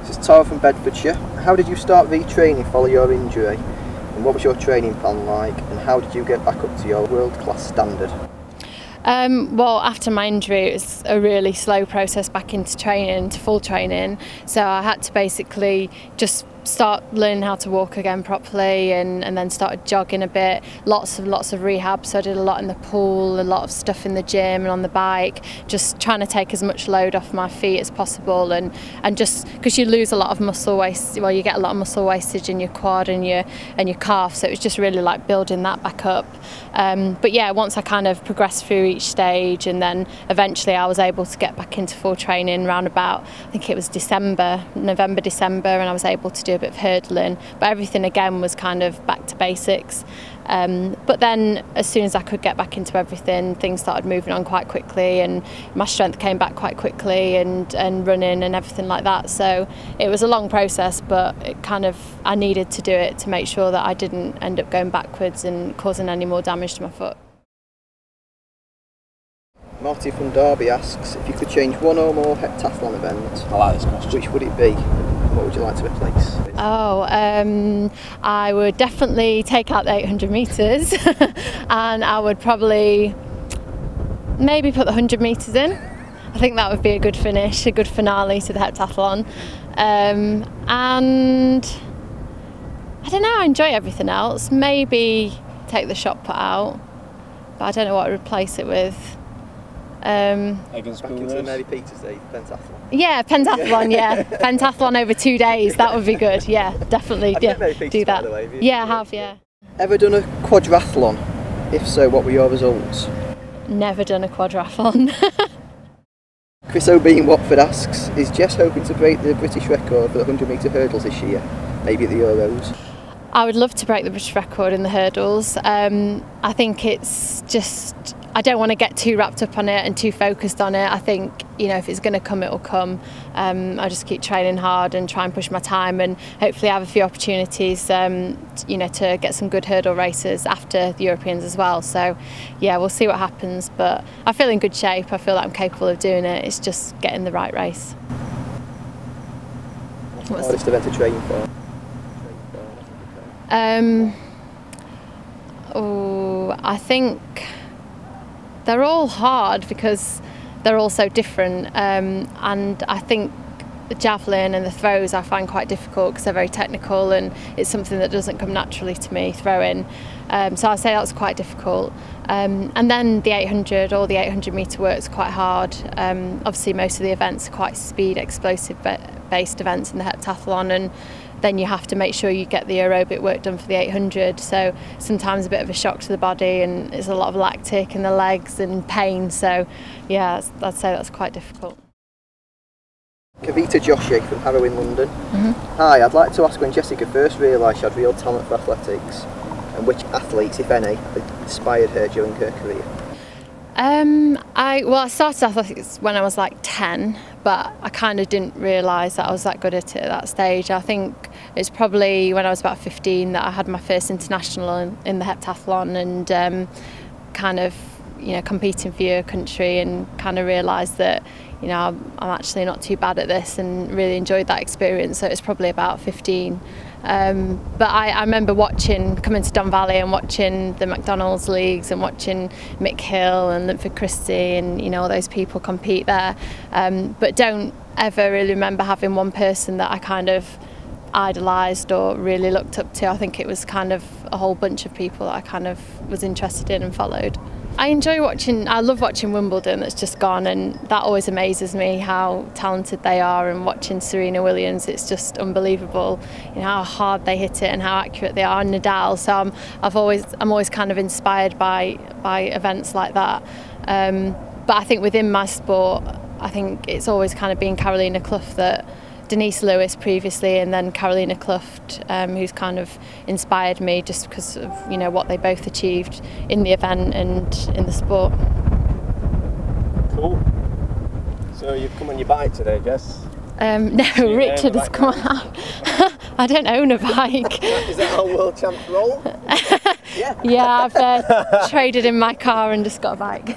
This is Tara from Bedfordshire. How did you start retraining following your injury? And what was your training plan like? And how did you get back up to your world-class standard? Well, after my injury, it was a really slow process back into training, to full training. So I had to basically just start learning how to walk again properly, and then started jogging a bit. Lots of rehab. So I did a lot in the pool, a lot of stuff in the gym and on the bike, just trying to take as much load off my feet as possible, and just because you lose a lot of muscle waste, well, you get a lot of muscle wastage in your quad and your calf. So it was just really like building that back up. But yeah, once I kind of progressed through each stage, and then eventually I was able to get back into full training around about, I think it was November, December, and I was able to do a bit of hurdling, but everything again was kind of back to basics. But then as soon as I could get back into everything, things started moving on quite quickly, and my strength came back quite quickly, and running and everything like that. So it was a long process, but I needed to do it to make sure that I didn't end up going backwards and causing any more damage to my foot. Marty from Derby asks if you could change one or more heptathlon events. I like this question. Which would it be? What would you like to replace? Oh, I would definitely take out the 800 metres and I would probably maybe put the 100 metres in. I think that would be a good finish, a good finale to the heptathlon. And I don't know, I enjoy everything else. Maybe take the shot put out, but I don't know what to replace it with. Back into the Mary Peters Day, pentathlon. Yeah, pentathlon, yeah. Pentathlon over 2 days, that would be good, yeah, definitely. Have yeah, you done Mary Peters, do that. by the way, have you? Yeah, I have, yeah. Ever done a quadrathlon? If so, what were your results? Never done a quadrathlon. Chris O'B in Watford asks, is Jess hoping to break the British record for the 100 metre hurdles this year? Maybe at the Euros? I would love to break the British record in the hurdles. I think it's just, I don't want to get too wrapped up on it and too focused on it. I think, you know, if it's going to come, it will come. I just keep training hard and try and push my time, and hopefully have a few opportunities, you know, to get some good hurdle races after the Europeans as well. So yeah, we'll see what happens, but I feel in good shape. I feel like I'm capable of doing it. It's just getting the right race. What's the hardest event to train for? I think they're all hard because they're all so different, and I think the javelin and the throws I find quite difficult because they're very technical, and it's something that doesn't come naturally to me, throwing. So I'd say that's quite difficult. And then the 800, all the 800 metre work's quite hard. Obviously most of the events are quite speed, explosive based events in the heptathlon, and then you have to make sure you get the aerobic work done for the 800, so sometimes a bit of a shock to the body, and it's a lot of lactic in the legs and pain, so yeah, I'd say that's quite difficult. Kavita Joshi from Harrow in London. Hi, I'd like to ask when Jessica first realised she had real talent for athletics, and which athletes, if any, inspired her during her career? I started athletics when I was like 10, but I kind of didn't realise that I was that good at it at that stage. I think it's probably when I was about 15 that I had my first international in the heptathlon, and kind of, you know, competing for your country, and kind of realised that, you know, I'm actually not too bad at this, and really enjoyed that experience. So it's probably about 15. But I remember coming to Don Valley and watching the McDonald's leagues, and watching Mick Hill and Linford Christie, and, you know, all those people compete there. But don't ever really remember having one person that I kind of idolised or really looked up to. I think it was kind of a whole bunch of people that I kind of was interested in and followed. I love watching Wimbledon that's just gone, and that always amazes me how talented they are, and watching Serena Williams, it's just unbelievable, you know, how hard they hit it and how accurate they are, and Nadal. So I'm always kind of inspired by events like that. But I think within my sport, I think it's always kind of been Carolina Clough, that Denise Lewis previously, and then Carolina Clough, who's kind of inspired me just because of, you know, what they both achieved in the event and in the sport. Cool. So you've come on your bike today, Jess? No, Richard has come out. I don't own a bike. Is that how world champs roll? Yeah, I've traded in my car and just got a bike.